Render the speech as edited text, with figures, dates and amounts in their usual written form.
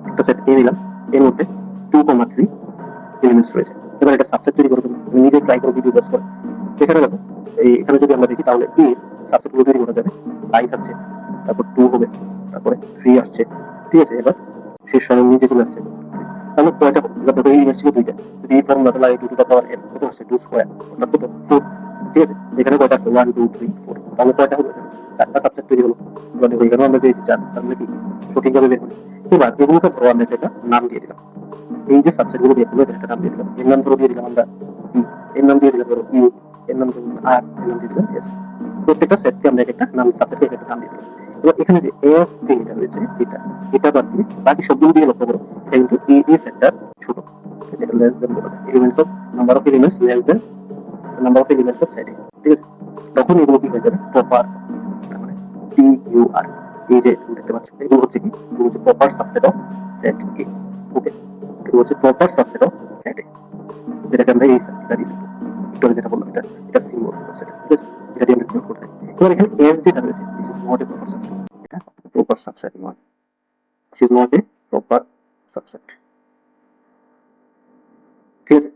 একটা সেট এ নিলাম, এর মধ্যে 2,3 এলিমেন্টস রয়েছে। এবার এটা সাবসেট তৈরি করবো, আমি নিজে ট্রাই করবো ভিডিও করে। এখানে দেখো, এখানে যদি আমরা দেখি তাহলে এ সাবসেট গুলো তৈরি করা যাবে। আই থাকছে, তারপর 2 হবে, তারপরে 3 আসছে, ঠিক আছে। এবার শেষ সময় নিচে চলে আসছে, তাহলে কয়টা হবে? এবার দেখো এই ইমেজ ছিল দুইটা, যদি এই ফর্মুলাটা লাগে 2 টু দ্য পাওয়ার n কত হচ্ছে 2 স্কয়ার, অর্থাৎ কত 4, ঠিক আছে। এখানে কয়টা আছে 1 2 3 4, তাহলে কয়টা হবে? চারটা সাবসেট তৈরি হলো। এবার দেখো এখানে আমরা যে 4, তার মানে কি সঠিকভাবে বের করেছি। এবার এগুলোকে ধরো আমরা একটা নাম দিয়ে দিলাম, এই যে সাবসেট গুলো বের করলো এদের একটা নাম দিয়ে দিলাম। এর নাম ধরো দিয়ে দিলাম আমরা ই, এর নাম দিয়ে দিলাম ধরো ইউ, এর নাম দিয়ে দিলাম আর, এর নাম দিয়ে দিলাম এস। প্রত্যেকটা সেটকে আমরা একটা নাম, সাবসেটকে একটা নাম দিয়ে দিলাম। এবার এখানে যে এফ যে এটা রয়েছে, এটা বাদ দিয়ে বাকি সবগুলো দিয়ে লক্ষ্য করো, এটা কিন্তু এই সেটটার ছোট, যেটা লেস দেন বলা যায়, elements of number of elements less than number of elements of set, ঠিক আছে। তখন এগুলো কি হয়ে যাবে প্রপার সাবসেট, তার মানে পি কিউ আর, এই যে তুমি দেখতে পাচ্ছ এগুলো হচ্ছে কি, এগুলো হচ্ছে প্রপার সাবসেট অফ সেট এ। ওকে, এগুলো হচ্ছে প্রপার সাবসেট অফ সেট এ, যেটাকে আমরা এই সার্কিটটা দিয়ে লিখবো। একটু আগে যেটা বললাম, এটা সিম্বল সাবসেট, ঠিক আছে। এটা দিয়ে আমরা ডিনোট করতে পারি। এবার এখানে এস যেটা রয়েছে, this is not a proper subset, এটা প্রপার সাবসেট নয়, this is not a proper subset, ঠিক আছে।